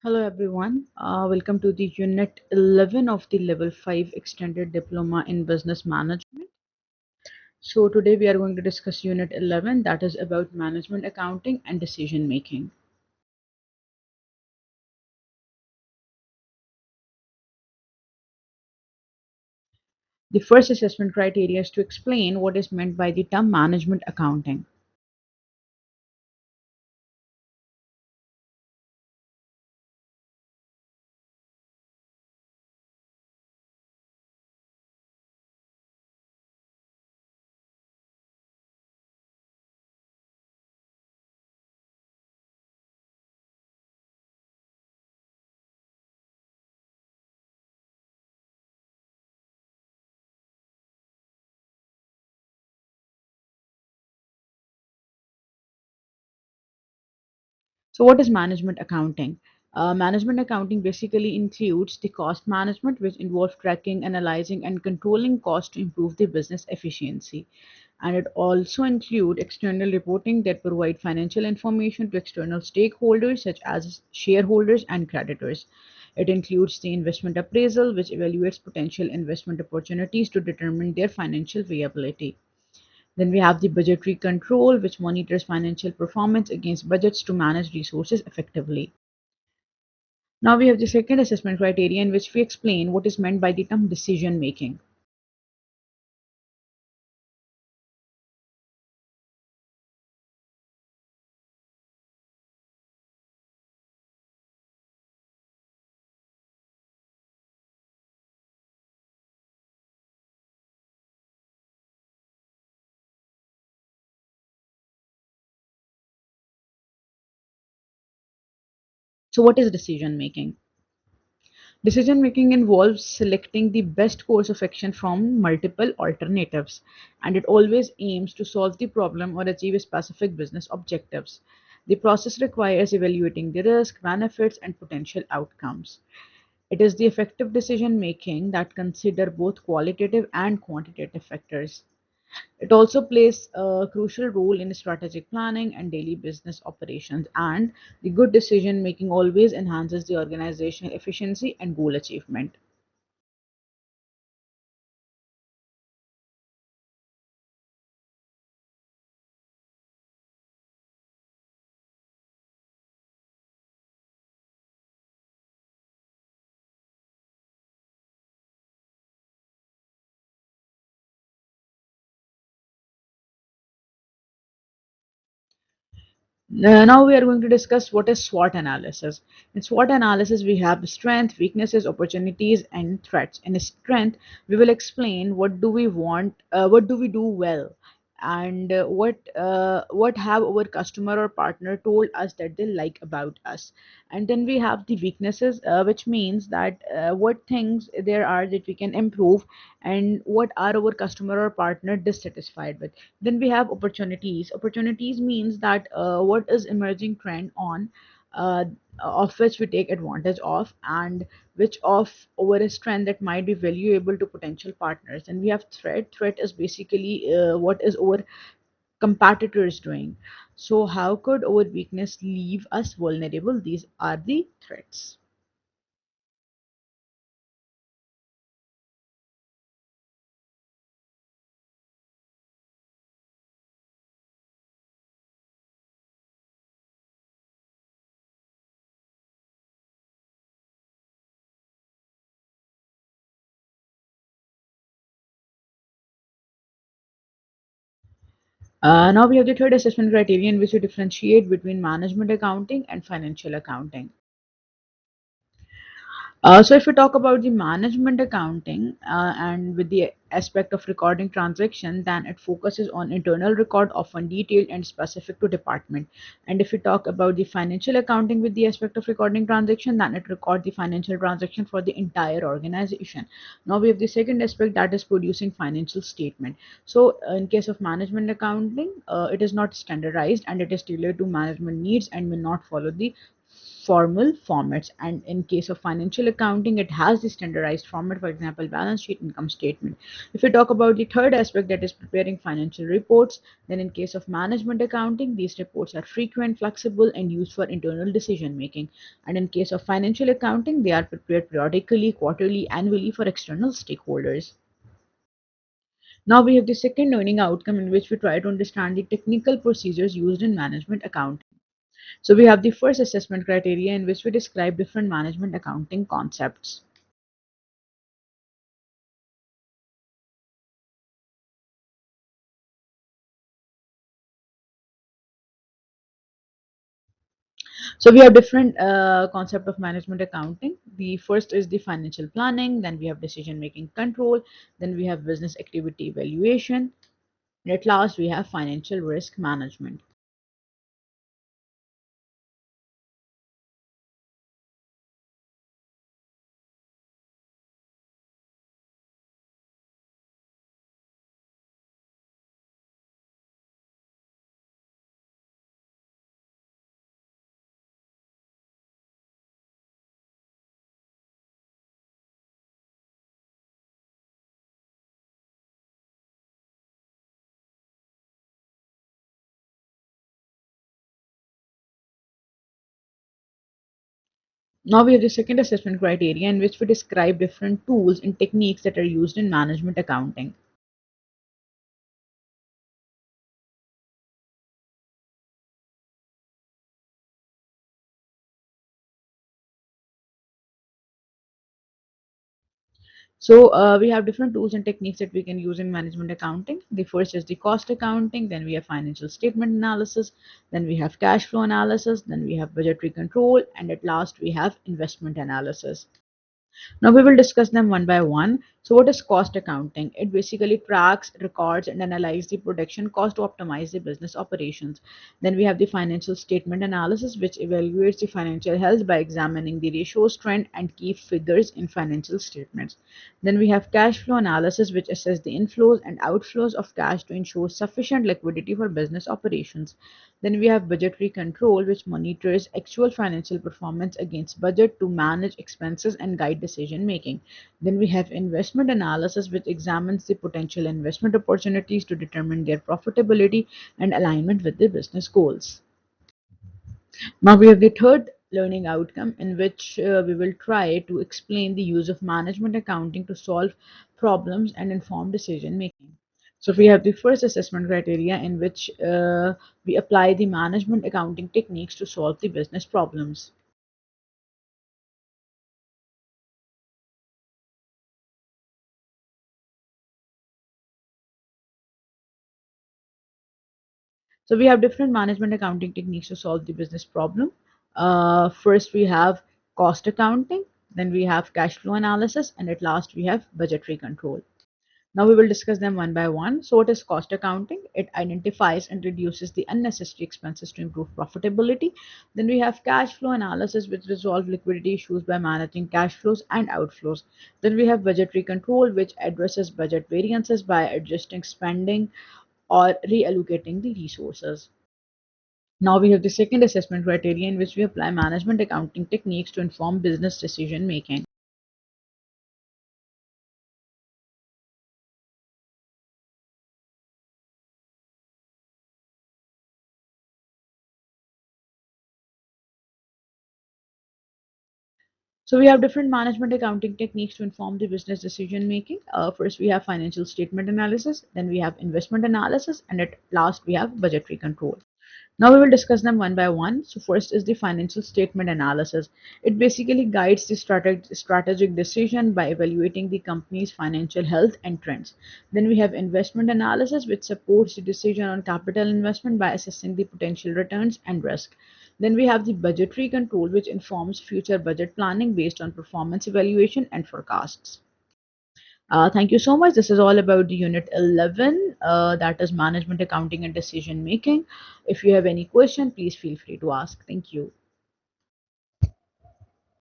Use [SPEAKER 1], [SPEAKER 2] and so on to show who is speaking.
[SPEAKER 1] Hello everyone, welcome to the Unit 11 of the Level 5 Extended Diploma in Business Management. So today we are going to discuss Unit 11, that is about management accounting and decision making. The first assessment criteria is to explain what is meant by the term management accounting. So, what is management accounting? Management accounting basically includes the cost management, which involves tracking, analyzing, and controlling costs to improve the business efficiency. And it also includes external reporting that provide financial information to external stakeholders such as shareholders and creditors. It includes the investment appraisal, which evaluates potential investment opportunities to determine their financial viability. Then we have the budgetary control, which monitors financial performance against budgets to manage resources effectively. Now we have the second assessment criteria in which we explain what is meant by the term decision making. So what is decision making? Decision making involves selecting the best course of action from multiple alternatives, and it always aims to solve the problem or achieve specific business objectives. The process requires evaluating the risk, benefits, and potential outcomes. It is the effective decision making that consider both qualitative and quantitative factors. It also plays a crucial role in strategic planning and daily business operations, and the good decision making always enhances the organizational efficiency and goal achievement. Now we are going to discuss what is SWOT analysis. In SWOT analysis, we have strength, weaknesses, opportunities, and threats. In strength, we will explain what do we want, what do we do well, and what have our customer or partner told us that they like about us. And then we have the weaknesses, which means that what things there are that we can improve, and what are our customer or partner dissatisfied with. Then we have opportunities. Opportunities means that what is emerging trend on, uh, of which we take advantage of, and which of our strength that might be valuable to potential partners. And we have threat. Threat is basically what is our competitors doing. So how could our weakness leave us vulnerable? These are the threats. Now we have the third assessment criterion, which we differentiate between management accounting and financial accounting. So if we talk about the management accounting and with the aspect of recording transaction, then it focuses on internal record, often detailed and specific to department. And if we talk about the financial accounting with the aspect of recording transaction, then it record the financial transaction for the entire organization. Now we have the second aspect, that is producing financial statement. So in case of management accounting, it is not standardized and it is tailored to management needs and will not follow the formal formats, and in case of financial accounting it has the standardized format, for example balance sheet, income statement. If we talk about the third aspect, that is preparing financial reports, then in case of management accounting these reports are frequent, flexible, and used for internal decision making, and in case of financial accounting they are prepared periodically, quarterly, annually for external stakeholders. Now we have the second learning outcome, in which we try to understand the technical procedures used in management accounting. So we have the first assessment criteria, in which we describe different management accounting concepts. So we have different concept of management accounting. The first is the financial planning, then we have decision making control, then we have business activity evaluation, and at last we have financial risk management. Now we have the second assessment criteria, in which we describe different tools and techniques that are used in management accounting. So we have different tools and techniques that we can use in management accounting. The first is the cost accounting, then we have financial statement analysis, then we have cash flow analysis, then we have budgetary control, and at last we have investment analysis. Now we will discuss them one by one. So what is cost accounting? It basically tracks, records, and analyzes the production cost to optimize the business operations. Then we have the financial statement analysis, which evaluates the financial health by examining the ratios, trend, and key figures in financial statements. Then we have cash flow analysis, which assesses the inflows and outflows of cash to ensure sufficient liquidity for business operations. Then we have budgetary control, which monitors actual financial performance against budget to manage expenses and guide decision making. Then we have investment analysis, which examines the potential investment opportunities to determine their profitability and alignment with the business goals. Now we have the third learning outcome, in which we will try to explain the use of management accounting to solve problems and inform decision making. So we have the first assessment criteria, in which we apply the management accounting techniques to solve the business problems. So we have different management accounting techniques to solve the business problem. First, we have cost accounting, then we have cash flow analysis, and at last we have budgetary control. Now we will discuss them one by one. So what is cost accounting? It identifies and reduces the unnecessary expenses to improve profitability. Then we have cash flow analysis, which resolve liquidity issues by managing cash flows and outflows. Then we have budgetary control, which addresses budget variances by adjusting spending or reallocating the resources. Now we have the second assessment criteria, in which we apply management accounting techniques to inform business decision making. So we have different management accounting techniques to inform the business decision making. First, we have financial statement analysis, then we have investment analysis, and at last we have budgetary control. Now we will discuss them one by one. So first is the financial statement analysis. It basically guides the strategic decision by evaluating the company's financial health and trends. Then we have investment analysis, which supports the decision on capital investment by assessing the potential returns and risk. Then we have the budgetary control, which informs future budget planning based on performance evaluation and forecasts. Thank you so much. This is all about the Unit 11, that is Management Accounting and Decision Making. If you have any question, please feel free to ask. Thank you.